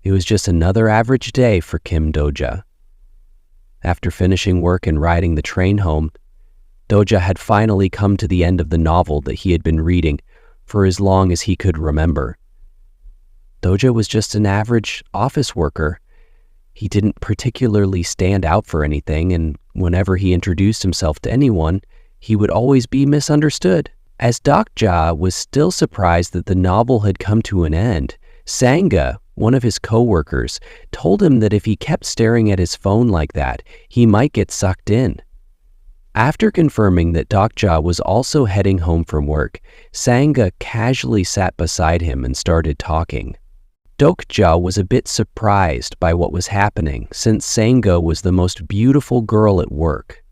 It was just another average day for Kim Dokja. After finishing work and riding the train home, Dokja had finally come to the end of the novel that he had been reading for as long as he could remember. Dokja was just an average office worker. He didn't particularly stand out for anything, and whenever he introduced himself to anyone, he would always be misunderstood. As Dokja was still surprised that the novel had come to an end, Sangha, one of his co-workers, told him that if he kept staring at his phone like that, he might get sucked in. After confirming that Dokja was also heading home from work, Sangha casually sat beside him and started talking. Dokja was a bit surprised by what was happening, since Sangha was the most beautiful girl at work.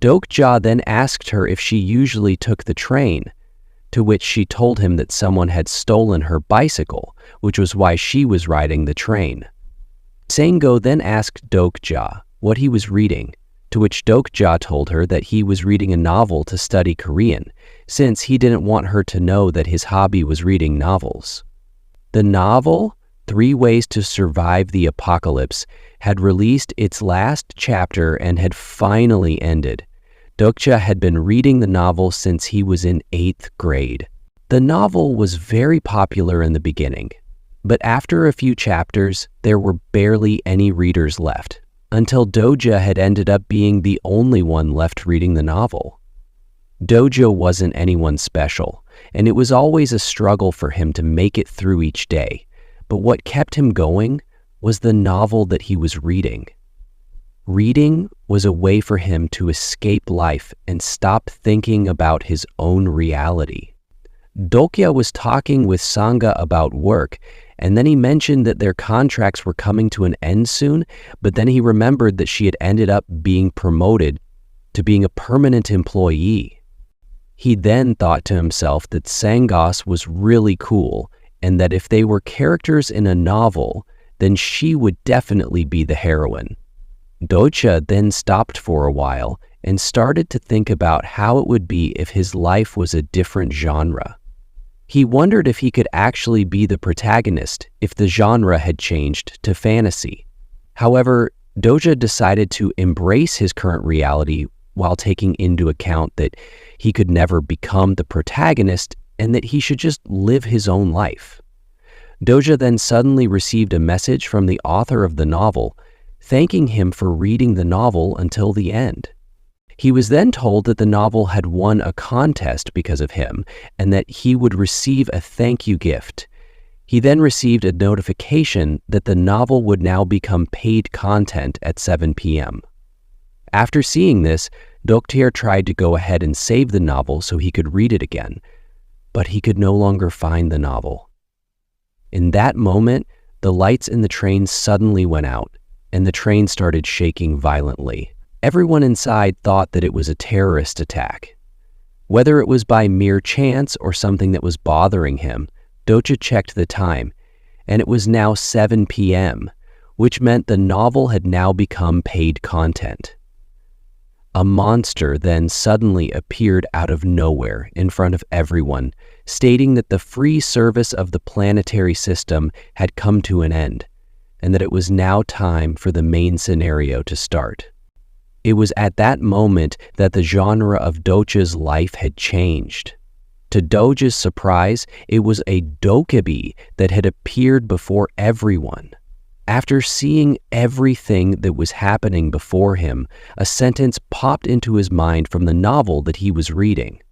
Dokja then asked her if she usually took the train, to which she told him that someone had stolen her bicycle, which was why she was riding the train. Sangha then asked Dokja what he was reading, to which Dokja told her that he was reading a novel to study Korean, since he didn't want her to know that his hobby was reading novels. The novel, 3 Ways to Survive the Apocalypse, had released its last chapter and had finally ended. Dokja had been reading the novel since he was in 8th grade. The novel was very popular in the beginning, but after a few chapters, there were barely any readers left, until Dokja had ended up being the only one left reading the novel. Dokja wasn't anyone special, and it was always a struggle for him to make it through each day, but what kept him going was the novel that he was reading. Reading was a way for him to escape life and stop thinking about his own reality. Dokja was talking with Sangha about work, and then he mentioned that their contracts were coming to an end soon, but then he remembered that she had ended up being promoted to being a permanent employee. He then thought to himself that Sangha was really cool, and that if they were characters in a novel, then she would definitely be the heroine. Dokja then stopped for a while and started to think about how it would be if his life was a different genre. He wondered if he could actually be the protagonist if the genre had changed to fantasy. However, Dokja decided to embrace his current reality while taking into account that he could never become the protagonist and that he should just live his own life. Dokja then suddenly received a message from the author of the novel, thanking him for reading the novel until the end. He was then told that the novel had won a contest because of him and that he would receive a thank you gift. He then received a notification that the novel would now become paid content at 7 p.m. After seeing this, Dokja tried to go ahead and save the novel so he could read it again, but he could no longer find the novel. In that moment, the lights in the train suddenly went out, and the train started shaking violently. Everyone inside thought that it was a terrorist attack. Whether it was by mere chance or something that was bothering him, Dokja checked the time, and it was now 7 p.m., which meant the novel had now become paid content. A monster then suddenly appeared out of nowhere in front of everyone, stating that the free service of the planetary system had come to an end, and that it was now time for the main scenario to start. It was at that moment that the genre of Dokja's life had changed. To Dokja's surprise, it was a dokebi that had appeared before everyone. After seeing everything that was happening before him, a sentence popped into his mind from the novel that he was reading.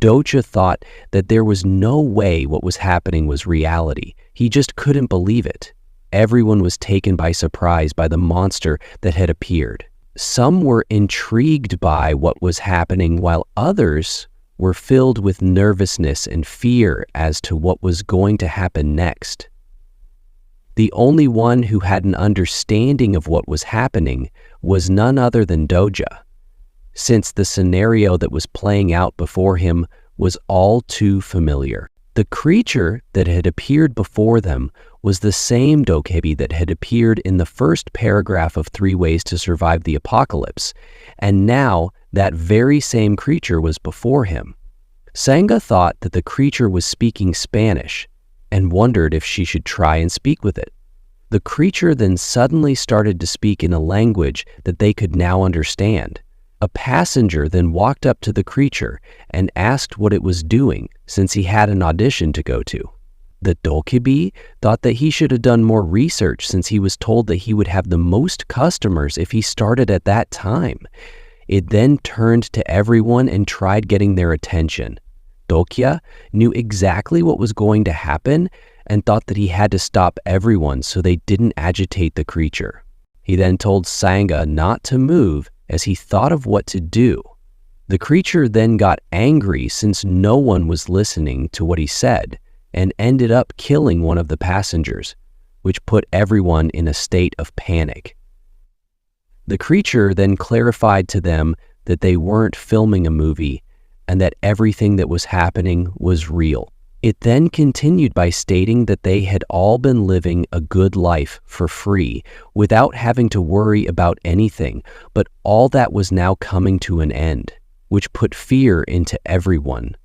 Dokja thought that there was no way what was happening was reality. He just couldn't believe it. Everyone was taken by surprise by the monster that had appeared. Some were intrigued by what was happening, while others were filled with nervousness and fear as to what was going to happen next. The only one who had an understanding of what was happening was none other than Dokja, since the scenario that was playing out before him was all too familiar. The creature that had appeared before them was the same dokebi that had appeared in the first paragraph of 3 Ways to Survive the Apocalypse, and now that very same creature was before him. Sangha thought that the creature was speaking Spanish, and wondered if she should try and speak with it. The creature then suddenly started to speak in a language that they could now understand. A passenger then walked up to the creature and asked what it was doing, since he had an audition to go to. The Dokja thought that he should have done more research, since he was told that he would have the most customers if he started at that time. It then turned to everyone and tried getting their attention. Dokja knew exactly what was going to happen and thought that he had to stop everyone so they didn't agitate the creature. He then told Sangha not to move as he thought of what to do. The creature then got angry since no one was listening to what he said and ended up killing one of the passengers, which put everyone in a state of panic. The creature then clarified to them that they weren't filming a movie and that everything that was happening was real. It then continued by stating that they had all been living a good life for free without having to worry about anything, but all that was now coming to an end, which put fear into everyone.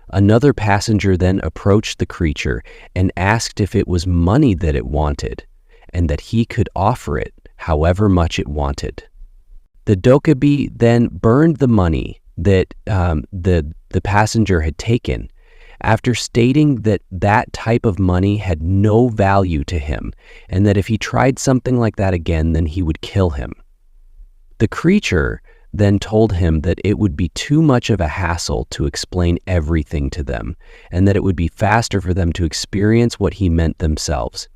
Another passenger then approached the creature and asked if it was money that it wanted, and that he could offer it however much it wanted. The Dokja then burned the money that the passenger had taken, after stating that that type of money had no value to him, and that if he tried something like that again, then he would kill him. The creature then told him that it would be too much of a hassle to explain everything to them, and that it would be faster for them to experience what he meant themselves.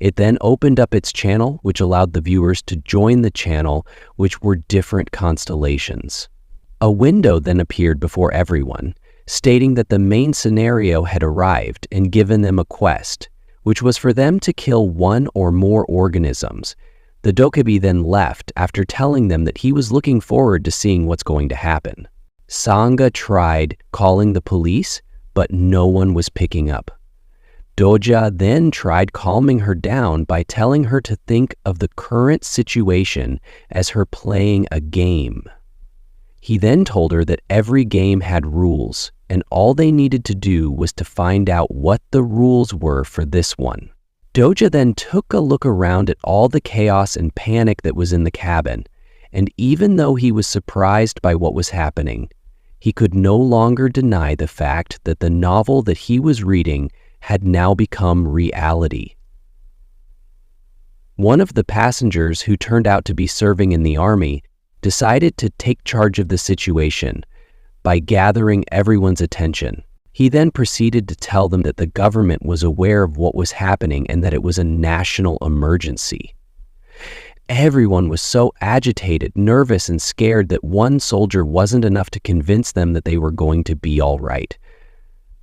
It then opened up its channel, which allowed the viewers to join the channel, which were different constellations. A window then appeared before everyone, stating that the main scenario had arrived and given them a quest, which was for them to kill one or more organisms. The Dokja then left after telling them that he was looking forward to seeing what's going to happen. Sangha tried calling the police, but no one was picking up. Dokja then tried calming her down by telling her to think of the current situation as her playing a game. He then told her that every game had rules, and all they needed to do was to find out what the rules were for this one. Dokja then took a look around at all the chaos and panic that was in the cabin, and even though he was surprised by what was happening, he could no longer deny the fact that the novel that he was reading had now become reality. One of the passengers, who turned out to be serving in the army, decided to take charge of the situation by gathering everyone's attention. He then proceeded to tell them that the government was aware of what was happening and that it was a national emergency. Everyone was so agitated, nervous, and scared that one soldier wasn't enough to convince them that they were going to be all right.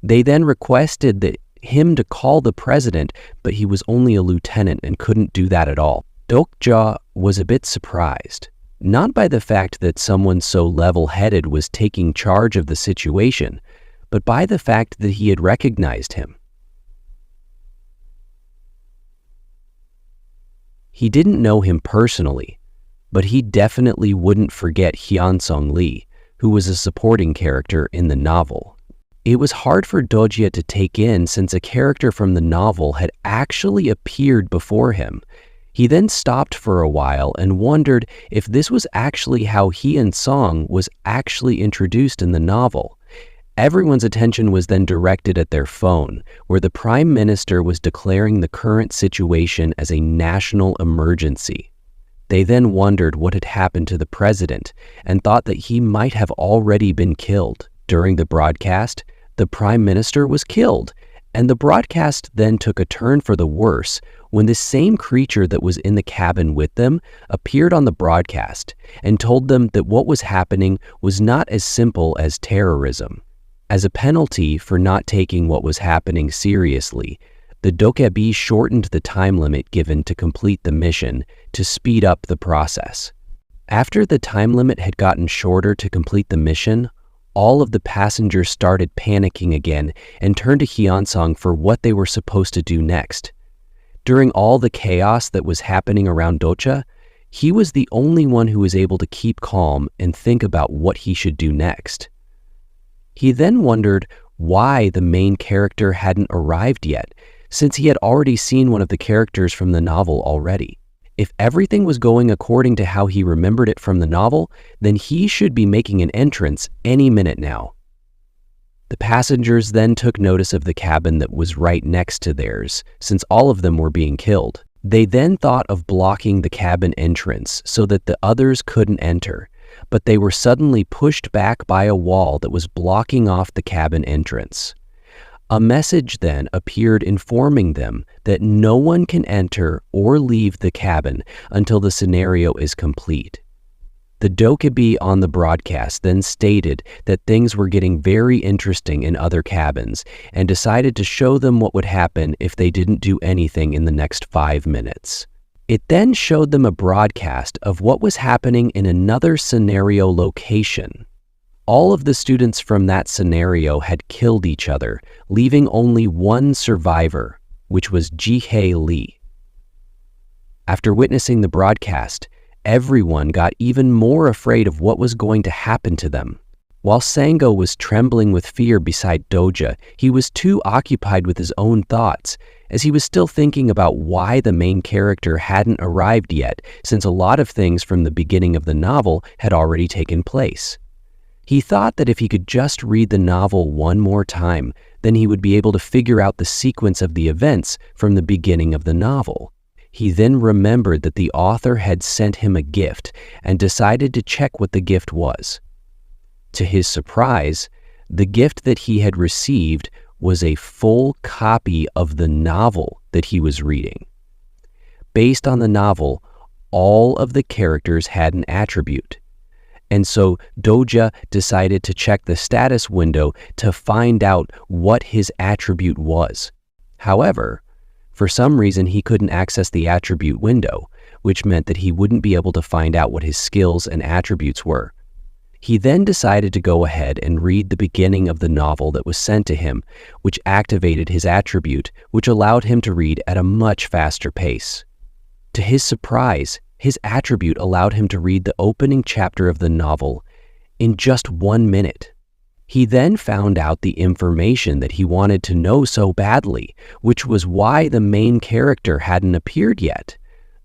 They then requested him to call the president, but he was only a lieutenant and couldn't do that at all. Dokja was a bit surprised, not by the fact that someone so level-headed was taking charge of the situation, but by the fact that he had recognized him. He didn't know him personally, but he definitely wouldn't forget Hyunsung Lee, who was a supporting character in the novel. It was hard for Dokja to take in, since a character from the novel had actually appeared before him. He then stopped for a while and wondered if this was actually how Hyunsung was actually introduced in the novel. Everyone's attention was then directed at their phone, where the Prime Minister was declaring the current situation as a national emergency. They then wondered what had happened to the president and thought that he might have already been killed. During the broadcast, the Prime Minister was killed, and the broadcast then took a turn for the worse when the same creature that was in the cabin with them appeared on the broadcast and told them that what was happening was not as simple as terrorism. As a penalty for not taking what was happening seriously, the Dokja shortened the time limit given to complete the mission to speed up the process. After the time limit had gotten shorter to complete the mission, all of the passengers started panicking again and turned to Hyunsung for what they were supposed to do next. During all the chaos that was happening around Dokja, he was the only one who was able to keep calm and think about what he should do next. He then wondered why the main character hadn't arrived yet, since he had already seen one of the characters from the novel already. If everything was going according to how he remembered it from the novel, then he should be making an entrance any minute now. The passengers then took notice of the cabin that was right next to theirs, since all of them were being killed. They then thought of blocking the cabin entrance so that the others couldn't enter, but they were suddenly pushed back by a wall that was blocking off the cabin entrance. A message then appeared informing them that no one can enter or leave the cabin until the scenario is complete. The Dokja on the broadcast then stated that things were getting very interesting in other cabins and decided to show them what would happen if they didn't do anything in the next 5 minutes. It then showed them a broadcast of what was happening in another scenario location. All of the students from that scenario had killed each other, leaving only one survivor, which was Ji-hae Lee. After witnessing the broadcast, everyone got even more afraid of what was going to happen to them. While Sango was trembling with fear beside Dokja, he was too occupied with his own thoughts, as he was still thinking about why the main character hadn't arrived yet, since a lot of things from the beginning of the novel had already taken place. He thought that if he could just read the novel one more time, then he would be able to figure out the sequence of the events from the beginning of the novel. He then remembered that the author had sent him a gift and decided to check what the gift was. To his surprise, the gift that he had received was a full copy of the novel that he was reading. Based on the novel, all of the characters had an attribute. And so Dokja decided to check the status window to find out what his attribute was. However, for some reason he couldn't access the attribute window, which meant that he wouldn't be able to find out what his skills and attributes were. He then decided to go ahead and read the beginning of the novel that was sent to him, which activated his attribute, which allowed him to read at a much faster pace. To his surprise, his attribute allowed him to read the opening chapter of the novel in just 1 minute. He then found out the information that he wanted to know so badly, which was why the main character hadn't appeared yet.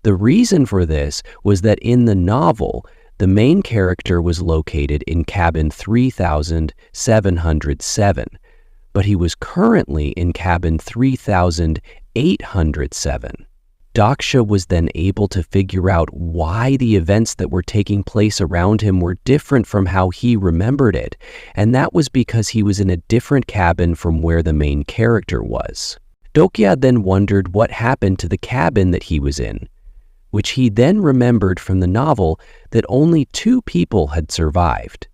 The reason for this was that in the novel, the main character was located in cabin 3707, but he was currently in cabin 3807. Dokja was then able to figure out why the events that were taking place around him were different from how he remembered it, and that was because he was in a different cabin from where the main character was. Dokja then wondered what happened to the cabin that he was in, which he then remembered from the novel that only 2 people had survived.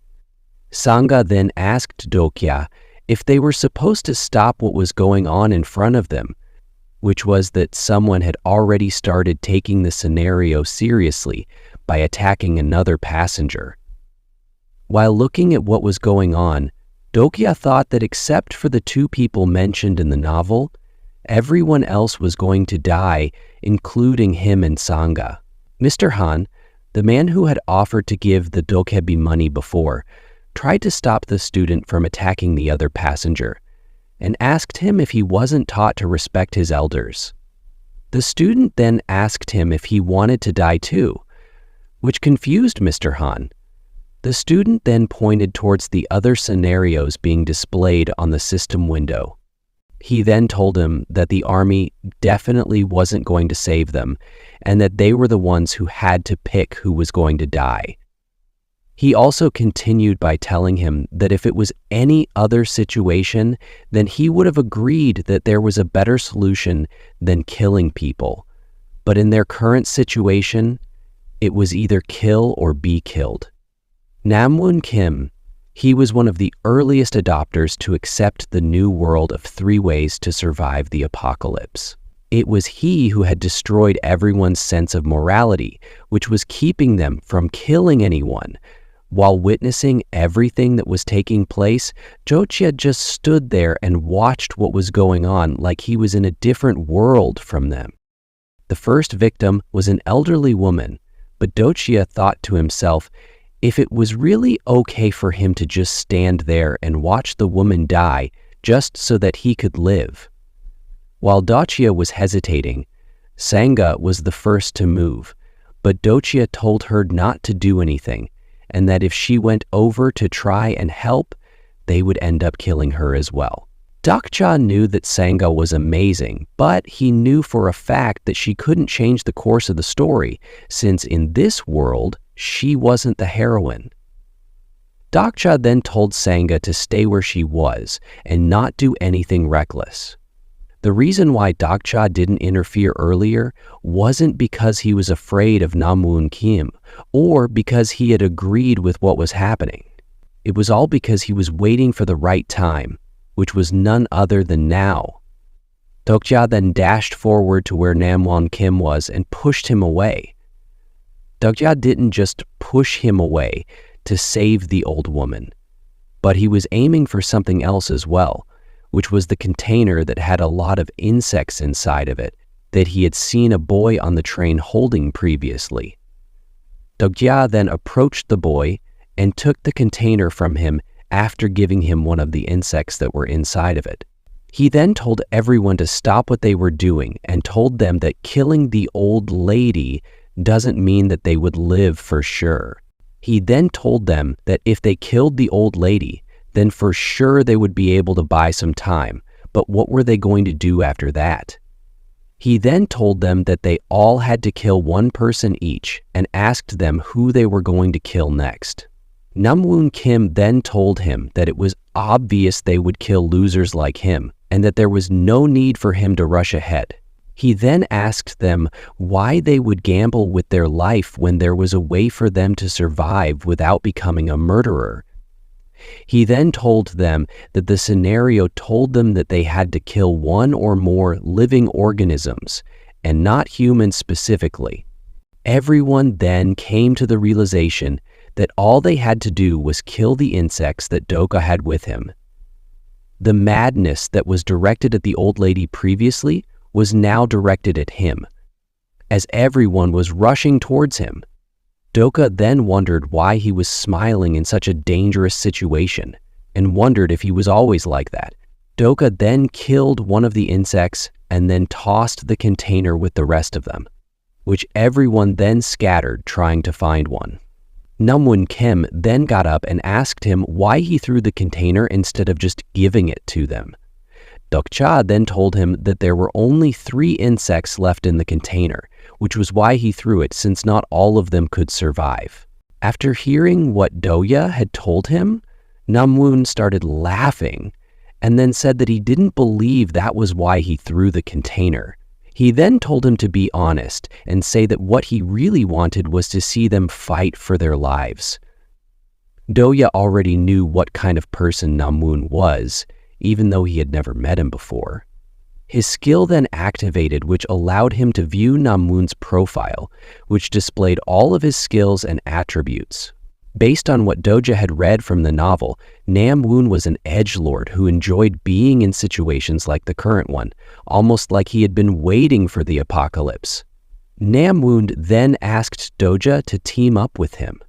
Sanga then asked Dokja if they were supposed to stop what was going on in front of them, which was that someone had already started taking the scenario seriously by attacking another passenger. While looking at what was going on, Dokja thought that except for the 2 people mentioned in the novel, everyone else was going to die, including him and Sanga. Mr. Han, the man who had offered to give the Dokja money before, tried to stop the student from attacking the other passenger, and asked him if he wasn't taught to respect his elders. The student then asked him if he wanted to die too, which confused Mr. Han. The student then pointed towards the other scenarios being displayed on the system window. He then told him that the army definitely wasn't going to save them, and that they were the ones who had to pick who was going to die. He also continued by telling him that if it was any other situation, then he would have agreed that there was a better solution than killing people. But in their current situation, it was either kill or be killed. Namwoon Kim, he was one of the earliest adopters to accept the new world of 3 ways to survive the apocalypse. It was he who had destroyed everyone's sense of morality, which was keeping them from killing anyone. While witnessing everything that was taking place, Dokja just stood there and watched what was going on like he was in a different world from them. The first victim was an elderly woman, but Dokja thought to himself, if it was really okay for him to just stand there and watch the woman die, just so that he could live. While Dokja was hesitating, Sangha was the first to move, but Dokja told her not to do anything, and that if she went over to try and help, they would end up killing her as well. Dokja knew that Sangha was amazing, but he knew for a fact that she couldn't change the course of the story, since in this world, she wasn't the heroine. Dokja then told Sangha to stay where she was and not do anything reckless. The reason why Dokja didn't interfere earlier wasn't because he was afraid of Namwoon Kim or because he had agreed with what was happening. It was all because he was waiting for the right time, which was none other than now. Dokja then dashed forward to where Namwoon Kim was and pushed him away. Dokja didn't just push him away to save the old woman, but he was aiming for something else as well, which was the container that had a lot of insects inside of it that he had seen a boy on the train holding previously. Dokja then approached the boy and took the container from him after giving him one of the insects that were inside of it. He then told everyone to stop what they were doing and told them that killing the old lady doesn't mean that they would live for sure. He then told them that if they killed the old lady, then for sure they would be able to buy some time, but what were they going to do after that? He then told them that they all had to kill one person each and asked them who they were going to kill next. Namwoon Kim then told him that it was obvious they would kill losers like him and that there was no need for him to rush ahead. He then asked them why they would gamble with their life when there was a way for them to survive without becoming a murderer. He then told them that the scenario told them that they had to kill one or more living organisms, and not humans specifically. Everyone then came to the realization that all they had to do was kill the insects that Dokja had with him. The madness that was directed at the old lady previously was now directed at him, as everyone was rushing towards him. Dokja then wondered why he was smiling in such a dangerous situation, and wondered if he was always like that. Dokja then killed one of the insects and then tossed the container with the rest of them, which everyone then scattered trying to find one. Namwoon Kim then got up and asked him why he threw the container instead of just giving it to them. Dokja then told him that there were only 3 insects left in the container, which was why he threw it since not all of them could survive. After hearing what Dokja had told him, Namwoon started laughing and then said that he didn't believe that was why he threw the container. He then told him to be honest and say that what he really wanted was to see them fight for their lives. Dokja already knew what kind of person Namwoon was, even though he had never met him before. His skill then activated, which allowed him to view Namwoon's profile, which displayed all of his skills and attributes. Based on what Dokja had read from the novel, Namwoon was an edgelord who enjoyed being in situations like the current one, almost like he had been waiting for the apocalypse. Namwoon then asked Dokja to team up with him.